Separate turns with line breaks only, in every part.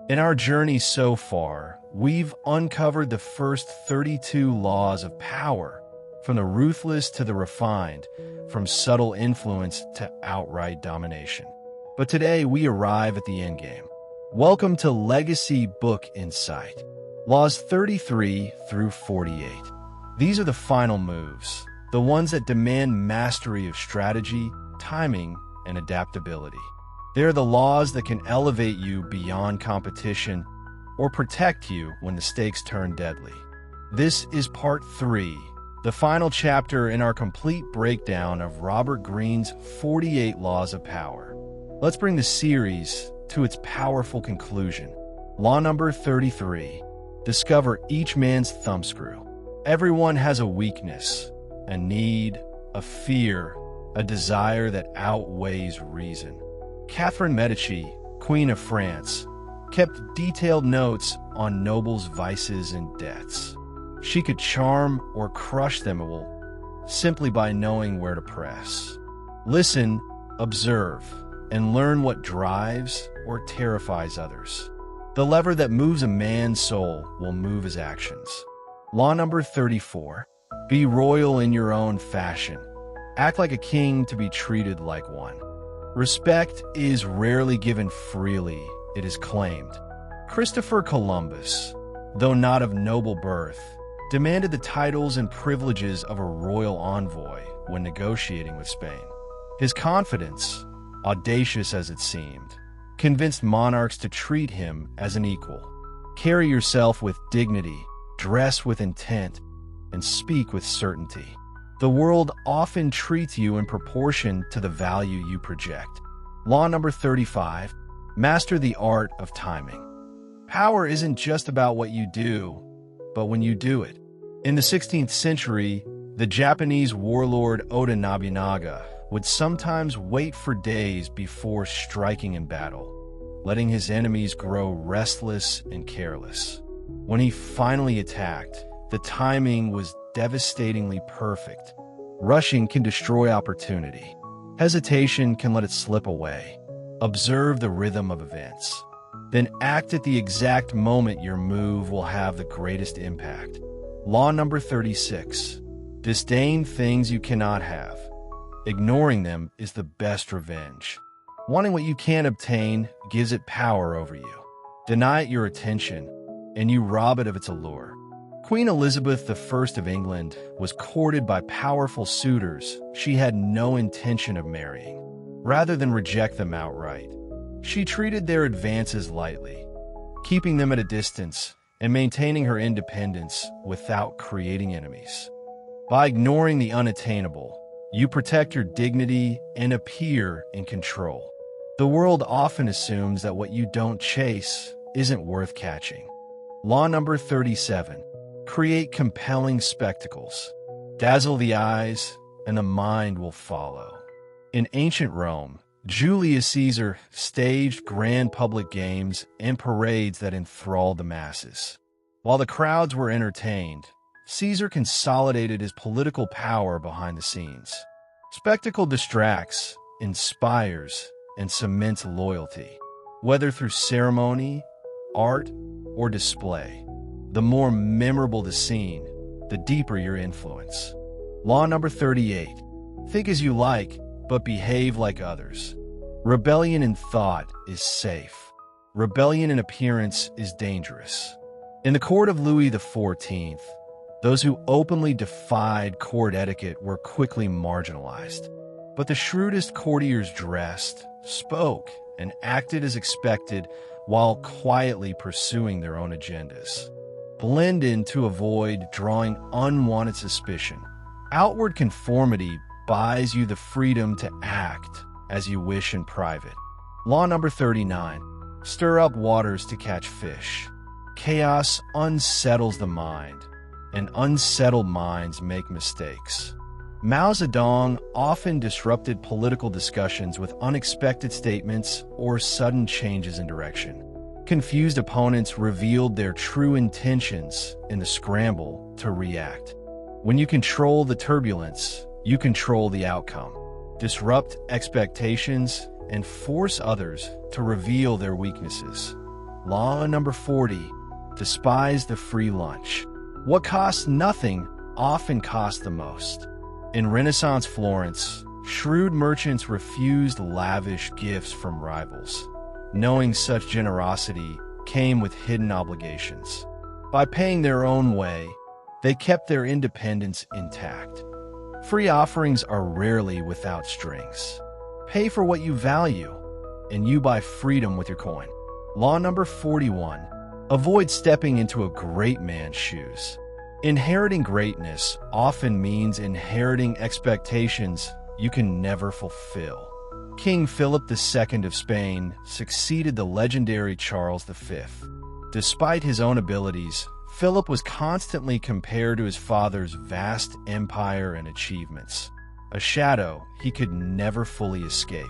In our journey so far, we've uncovered the first 32 laws of power, from the ruthless to the refined, from subtle influence to outright domination. But today we arrive at the endgame. Welcome to Legacy Book Insight. Laws 33 through 48. These are the final moves, the ones that demand mastery of strategy, timing, and adaptability. They are the laws that can elevate you beyond competition or protect you when the stakes turn deadly. This is part 3, the final chapter in our complete breakdown of Robert Greene's 48 Laws of Power. Let's bring the series to its powerful conclusion. Law number 33. Discover each man's thumbscrew. Everyone has a weakness, a need, a fear, a desire that outweighs reason. Catherine Medici, Queen of France, kept detailed notes on nobles' vices and debts. She could charm or crush them all simply by knowing where to press. Listen, observe, and learn what drives or terrifies others. The lever that moves a man's soul will move his actions. Law number 34. Be royal in your own fashion. Act like a king to be treated like one. Respect is rarely given freely, it is claimed. Christopher Columbus, though not of noble birth, demanded the titles and privileges of a royal envoy when negotiating with Spain. His confidence, audacious as it seemed, convinced monarchs to treat him as an equal. Carry yourself with dignity, dress with intent, and speak with certainty. The world often treats you in proportion to the value you project. Law number 35. Master the art of timing. Power isn't just about what you do, but when you do it. In the 16th century, the Japanese warlord Oda Nobunaga would sometimes wait for days before striking in battle, letting his enemies grow restless and careless. When he finally attacked, the timing was devastatingly perfect. Rushing can destroy opportunity. Hesitation can let it slip away. Observe the rhythm of events. Then act at the exact moment your move will have the greatest impact. Law number 36. Disdain things you cannot have. Ignoring them is the best revenge. Wanting what you can't obtain gives it power over you. Deny it your attention, and you rob it of its allure. Queen Elizabeth I of England was courted by powerful suitors she had no intention of marrying. Rather than reject them outright, she treated their advances lightly, keeping them at a distance and maintaining her independence without creating enemies. By ignoring the unattainable, you protect your dignity and appear in control. The world often assumes that what you don't chase isn't worth catching. Law number 37. Create compelling spectacles. Dazzle the eyes, and the mind will follow. In ancient Rome, Julius Caesar staged grand public games and parades that enthralled the masses. While the crowds were entertained, Caesar consolidated his political power behind the scenes. Spectacle distracts, inspires, and cements loyalty, whether through ceremony, art, or display. The more memorable the scene, the deeper your influence. Law number 38. Think as you like, but behave like others. Rebellion in thought is safe. Rebellion in appearance is dangerous. In the court of Louis XIV, those who openly defied court etiquette were quickly marginalized. But the shrewdest courtiers dressed, spoke, and acted as expected while quietly pursuing their own agendas. Blend in to avoid drawing unwanted suspicion. Outward conformity buys you the freedom to act as you wish in private. Law number 39. Stir up waters to catch fish. Chaos unsettles the mind, and unsettled minds make mistakes. Mao Zedong often disrupted political discussions with unexpected statements or sudden changes in direction. Confused opponents revealed their true intentions in the scramble to react. When you control the turbulence, you control the outcome. Disrupt expectations and force others to reveal their weaknesses. Law number 40. Despise the free lunch. What costs nothing often costs the most. In Renaissance Florence, shrewd merchants refused lavish gifts from rivals, knowing such generosity came with hidden obligations. By paying their own way, they kept their independence intact. Free offerings are rarely without strings. Pay for what you value, and you buy freedom with your coin. Law number 41. Avoid stepping into a great man's shoes. Inheriting greatness often means inheriting expectations you can never fulfill. King Philip II of Spain succeeded the legendary Charles V. Despite his own abilities, Philip was constantly compared to his father's vast empire and achievements, a shadow he could never fully escape.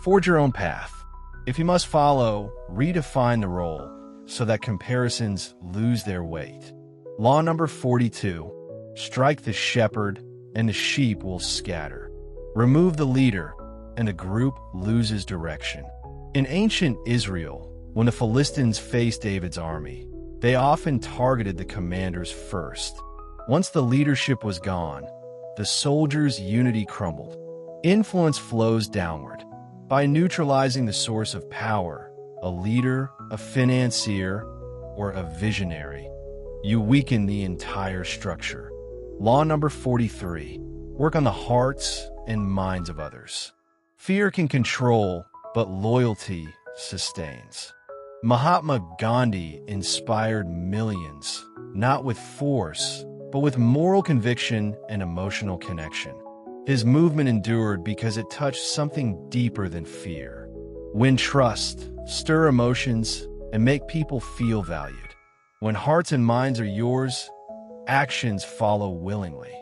Forge your own path. If you must follow, redefine the role so that comparisons lose their weight. Law number 42. Strike the shepherd, and the sheep will scatter. Remove the leader, and the group loses direction. In ancient Israel, when the Philistines faced David's army, they often targeted the commanders first. Once the leadership was gone, the soldiers' unity crumbled. Influence flows downward. By neutralizing the source of power, a leader, a financier, or a visionary, you weaken the entire structure. Law number 43. Work on the hearts and minds of others. Fear can control, but loyalty sustains. Mahatma Gandhi inspired millions, not with force, but with moral conviction and emotional connection. His movement endured because it touched something deeper than fear. Win trust, stir emotions, and make people feel valued. When hearts and minds are yours, actions follow willingly.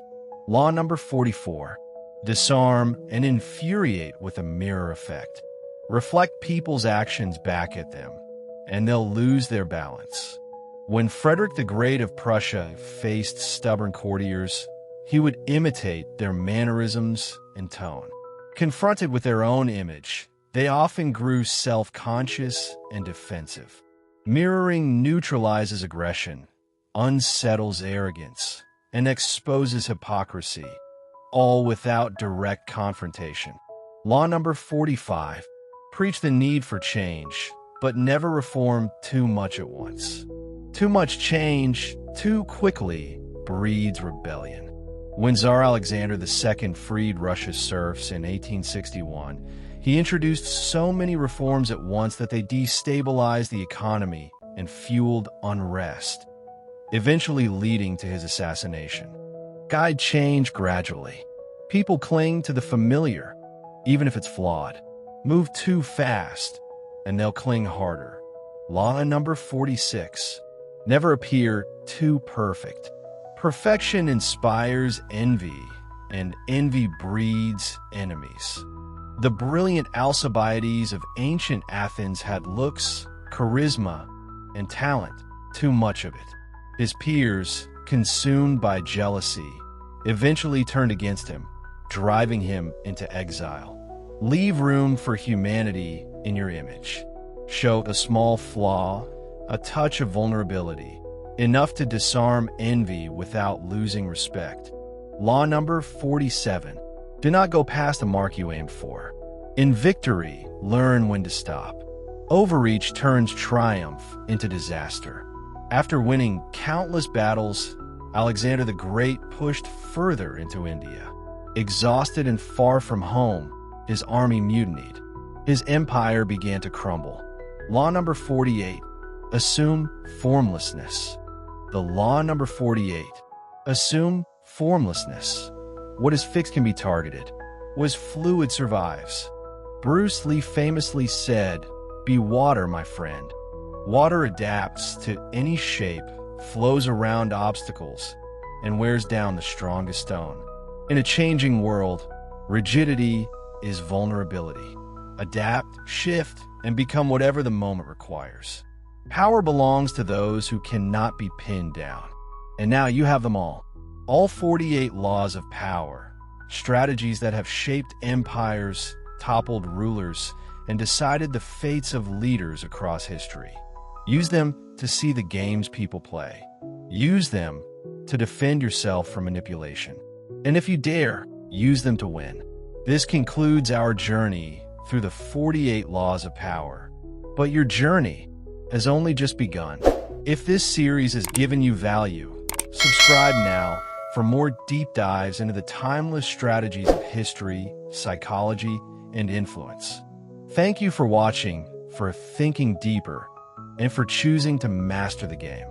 Law number 44. Disarm and infuriate with a mirror effect. Reflect people's actions back at them, and they'll lose their balance. When Frederick the Great of Prussia faced stubborn courtiers, he would imitate their mannerisms and tone. Confronted with their own image, they often grew self-conscious and defensive. Mirroring neutralizes aggression, unsettles arrogance, and exposes hypocrisy, all without direct confrontation. Law number 45. Preach the need for change, but never reform too much at once. Too much change, too quickly, breeds rebellion. When Tsar Alexander II freed Russia's serfs in 1861, he introduced so many reforms at once that they destabilized the economy and fueled unrest, eventually leading to his assassination. Guide change gradually. People cling to the familiar, even if it's flawed. Move too fast, and they'll cling harder. Law number 46. Never appear too perfect. Perfection inspires envy, and envy breeds enemies. The brilliant Alcibiades of ancient Athens had looks, charisma, and talent, too much of it. His peers, consumed by jealousy, eventually turned against him, driving him into exile. Leave room for humanity in your image. Show a small flaw, a touch of vulnerability, enough to disarm envy without losing respect. Law number 47. Do not go past the mark you aimed for. In victory, learn when to stop. Overreach turns triumph into disaster. After winning countless battles, Alexander the Great pushed further into India. Exhausted and far from home, his army mutinied. His empire began to crumble. Law number 48. Assume formlessness. The law number 48. Assume formlessness. What is fixed can be targeted. What is fluid survives. Bruce Lee famously said, "Be water, my friend." Water adapts to any shape, flows around obstacles, and wears down the strongest stone. In a changing world, rigidity is vulnerability. Adapt, shift, and become whatever the moment requires. Power belongs to those who cannot be pinned down. And now you have them all. All 48 laws of power, strategies that have shaped empires, toppled rulers, and decided the fates of leaders across history. Use them to see the games people play. Use them to defend yourself from manipulation. And if you dare, use them to win. This concludes our journey through the 48 laws of power. But your journey has only just begun. If this series has given you value, subscribe now for more deep dives into the timeless strategies of history, psychology, and influence. Thank you for watching, for thinking deeper, and for choosing to master the game.